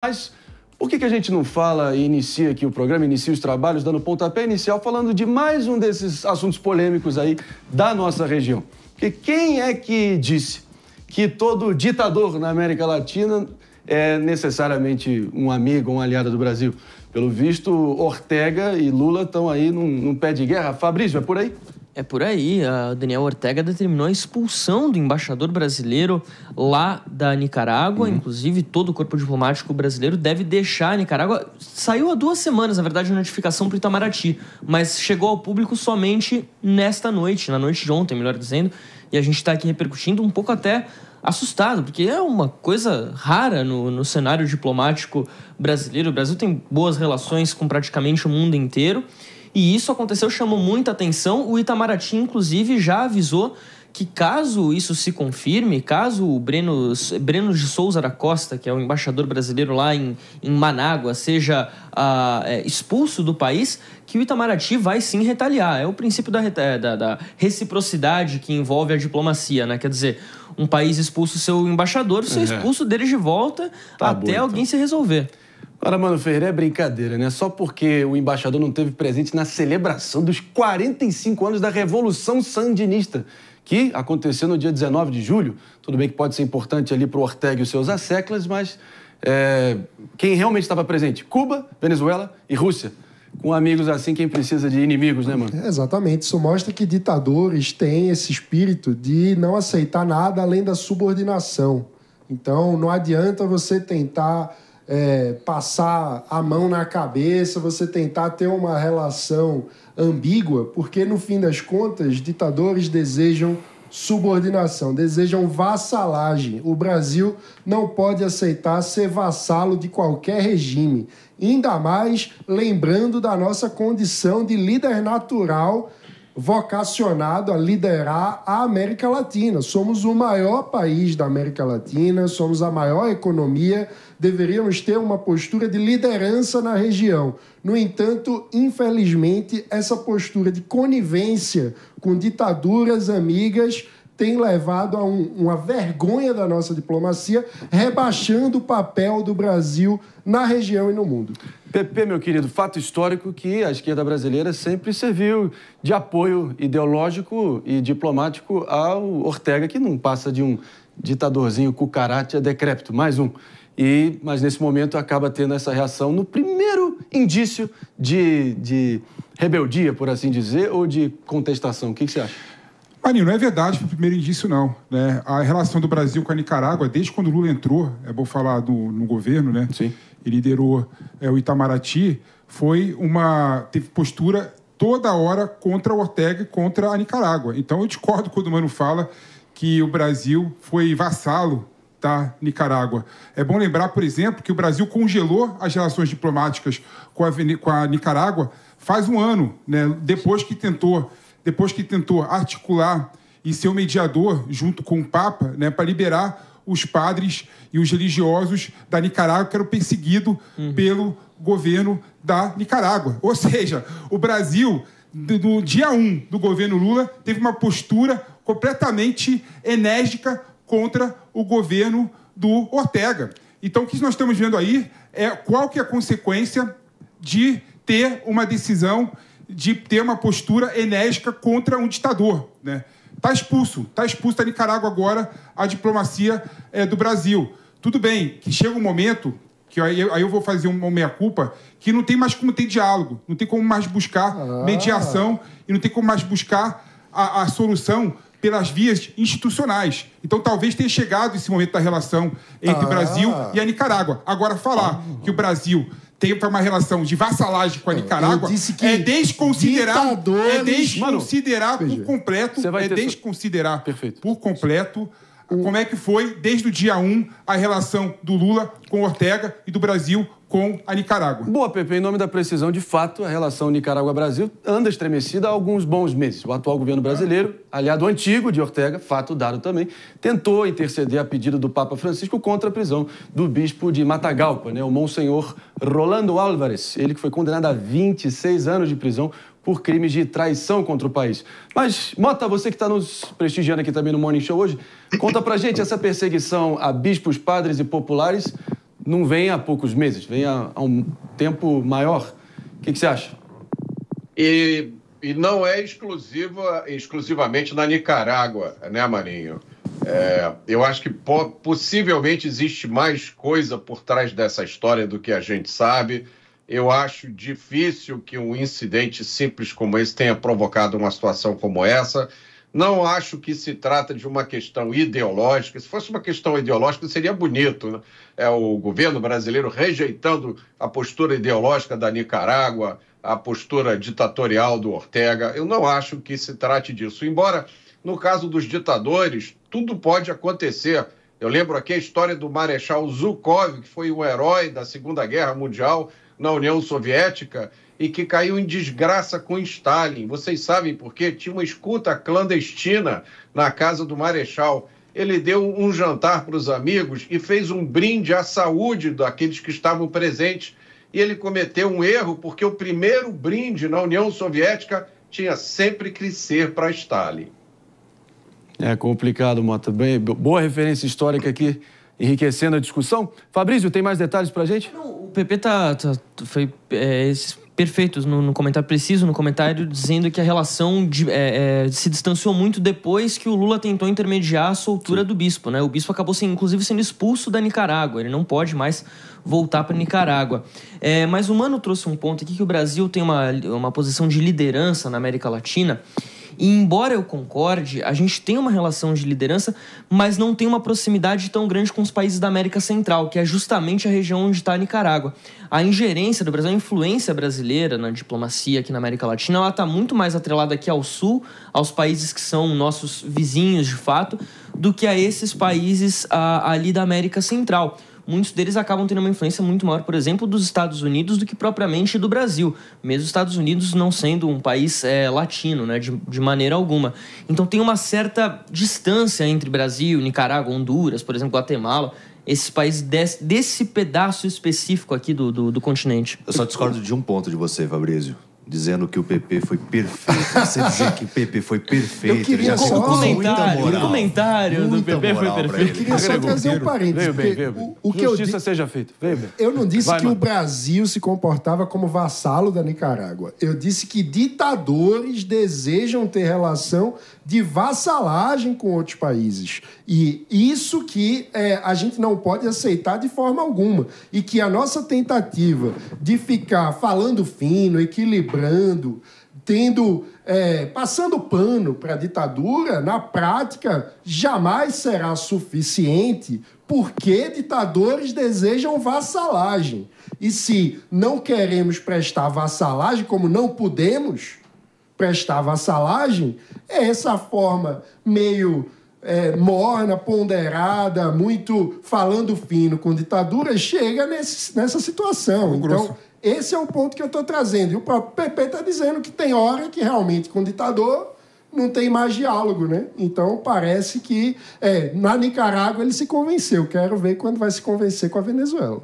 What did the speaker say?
Mas por que a gente não fala e inicia aqui o programa, inicia os trabalhos, dando pontapé inicial, falando de mais um desses assuntos polêmicos aí da nossa região? Porque quem é que disse que todo ditador na América Latina é necessariamente um amigo, um aliado do Brasil? Pelo visto, Ortega e Lula estão aí num pé de guerra. Fabrício, é por aí? É por aí. A Daniel Ortega determinou a expulsão do embaixador brasileiro lá da Nicarágua. Inclusive, todo o corpo diplomático brasileiro deve deixar a Nicarágua. Saiu há 2 semanas, na verdade, a notificação para o Itamaraty, mas chegou ao público somente nesta noite, na noite de ontem, melhor dizendo, e a gente está aqui repercutindo um pouco até assustado, porque é uma coisa rara no cenário diplomático brasileiro. O Brasil tem boas relações com praticamente o mundo inteiro, e isso aconteceu, chamou muita atenção. O Itamaraty, inclusive, já avisou que caso isso se confirme, caso o Breno de Souza da Costa, que é o embaixador brasileiro lá em Manágua, seja expulso do país, que o Itamaraty vai sim retaliar. É o princípio da reciprocidade que envolve a diplomacia, né? Quer dizer, um país expulsa o seu embaixador, você expulsa deles de volta até alguém se resolver. Ora, Mano Ferreira, é brincadeira, né? Só porque o embaixador não esteve presente na celebração dos 45 anos da Revolução Sandinista, que aconteceu no dia 19 de julho. Tudo bem que pode ser importante ali para o Ortega e os seus asseclas, mas quem realmente estava presente? Cuba, Venezuela e Rússia. Com amigos assim, quem precisa de inimigos, né, mano? Exatamente. Isso mostra que ditadores têm esse espírito de não aceitar nada além da subordinação. Então, não adianta você tentar passar a mão na cabeça, você tentar ter uma relação ambígua, porque, no fim das contas, ditadores desejam subordinação, desejam vassalagem. O Brasil não pode aceitar ser vassalo de qualquer regime, ainda mais lembrando da nossa condição de líder natural vocacionado a liderar a América Latina. Somos o maior país da América Latina, somos a maior economia, deveríamos ter uma postura de liderança na região. No entanto, infelizmente, essa postura de conivência com ditaduras amigas tem levado a uma vergonha da nossa diplomacia, rebaixando o papel do Brasil na região e no mundo. Pepe, meu querido, fato histórico que a esquerda brasileira sempre serviu de apoio ideológico e diplomático ao Ortega, que não passa de um ditadorzinho cucaracha decrépito, mais um. Mas nesse momento acaba tendo essa reação no primeiro indício de rebeldia, por assim dizer, ou de contestação. O que você acha? Marinho, não é verdade para o primeiro indício, não, né? A relação do Brasil com a Nicarágua, desde quando o Lula entrou, é bom falar no governo, né? Sim. Ele liderou o Itamaraty, teve postura toda hora contra o Ortega e contra a Nicarágua. Então, eu discordo quando o Mano fala que o Brasil foi vassalo da Nicarágua. É bom lembrar, por exemplo, que o Brasil congelou as relações diplomáticas com a Nicarágua faz um ano, né? Depois que tentou articular e ser o mediador, junto com o Papa, né, para liberar os padres e os religiosos da Nicarágua que eram perseguidos pelo governo da Nicarágua. Ou seja, o Brasil, no dia 1 do governo Lula, teve uma postura completamente enérgica contra o governo do Ortega. Então, o que nós estamos vendo aí é qual que é a consequência de ter uma decisão, de ter uma postura enérgica contra um ditador, né? Está expulso da Nicarágua agora a diplomacia do Brasil. Tudo bem que chega um momento, que aí eu vou fazer uma meia-culpa, que não tem mais como ter diálogo, não tem como mais buscar mediação e não tem como mais buscar a solução pelas vias institucionais. Então, talvez tenha chegado esse momento da relação entre o Brasil e a Nicarágua. Agora, falar que o Brasil tem uma relação de vassalagem com a Nicarágua é desconsiderar por completo, por completo como é que foi, desde o dia 1, a relação do Lula com o Ortega e do Brasil com a Nicarágua. Boa, Pepe. Em nome da precisão, de fato, a relação Nicarágua-Brasil anda estremecida há alguns bons meses. O atual governo brasileiro, aliado antigo de Ortega, fato dado também, tentou interceder a pedido do Papa Francisco contra a prisão do bispo de Matagalpa, né, o Monsenhor Rolando Álvares, ele que foi condenado a 26 anos de prisão por crimes de traição contra o país. Mas, Mota, você que está nos prestigiando aqui também no Morning Show hoje, conta pra gente essa perseguição a bispos, padres e populares não vem há poucos meses, vem há um tempo maior. O que você acha? E não é exclusivamente na Nicarágua, né, Marinho? Eu acho que possivelmente existe mais coisa por trás dessa história do que a gente sabe. Eu acho difícil que um incidente simples como esse tenha provocado uma situação como essa. Não acho que se trata de uma questão ideológica. Se fosse uma questão ideológica, seria bonito, né? O governo brasileiro rejeitando a postura ideológica da Nicarágua, a postura ditatorial do Ortega. Eu não acho que se trate disso. Embora, no caso dos ditadores, tudo pode acontecer. Eu lembro aqui a história do Marechal Zhukov, que foi um herói da Segunda Guerra Mundial na União Soviética e que caiu em desgraça com Stalin. Vocês sabem por quê? Tinha uma escuta clandestina na casa do Marechal. Ele deu um jantar para os amigos e fez um brinde à saúde daqueles que estavam presentes. E ele cometeu um erro, porque o primeiro brinde na União Soviética tinha sempre que ser para Stalin. É complicado, Mota. Bem, boa referência histórica aqui, enriquecendo a discussão. Fabrício, tem mais detalhes para a gente? Não, o PP foi perfeito no comentário, preciso no comentário, dizendo que a relação se distanciou muito depois que o Lula tentou intermediar a soltura do bispo, né? O bispo acabou, inclusive, sendo expulso da Nicarágua. Ele não pode mais voltar para Nicarágua. Mas o Mano trouxe um ponto aqui que o Brasil tem uma posição de liderança na América Latina. E embora eu concorde, a gente tem uma relação de liderança, mas não tem uma proximidade tão grande com os países da América Central, que é justamente a região onde está a Nicarágua. A ingerência do Brasil, a influência brasileira na diplomacia aqui na América Latina, ela está muito mais atrelada aqui ao sul, aos países que são nossos vizinhos de fato, do que a esses países ali da América Central. Muitos deles acabam tendo uma influência muito maior, por exemplo, dos Estados Unidos do que propriamente do Brasil. Mesmo os Estados Unidos não sendo um país latino, né, de maneira alguma. Então tem uma certa distância entre Brasil, Nicarágua, Honduras, por exemplo, Guatemala, esses países desse pedaço específico aqui do continente. Eu só discordo de um ponto de você, Fabrício. Dizendo que o PP foi perfeito. Você dizer que o PP foi perfeito. Eu queria só o comentário do PP foi perfeito. Eu queria só trazer um parênteses. O que Justiça seja feita. Eu não disse que o Brasil se comportava como vassalo da Nicarágua. Eu disse que ditadores desejam ter relação de vassalagem com outros países. E isso que a gente não pode aceitar de forma alguma. E que a nossa tentativa de ficar falando fino, equilibrando, passando pano para a ditadura, na prática, jamais será suficiente, porque ditadores desejam vassalagem. E se não queremos prestar vassalagem, como não podemos prestar vassalagem, essa forma meio morna, ponderada, muito falando fino com ditadura, chega nessa situação. Então, esse é o ponto que eu estou trazendo. E o próprio PP está dizendo que tem hora que realmente com o ditador não tem mais diálogo, né? Então parece que na Nicarágua ele se convenceu. Quero ver quando vai se convencer com a Venezuela.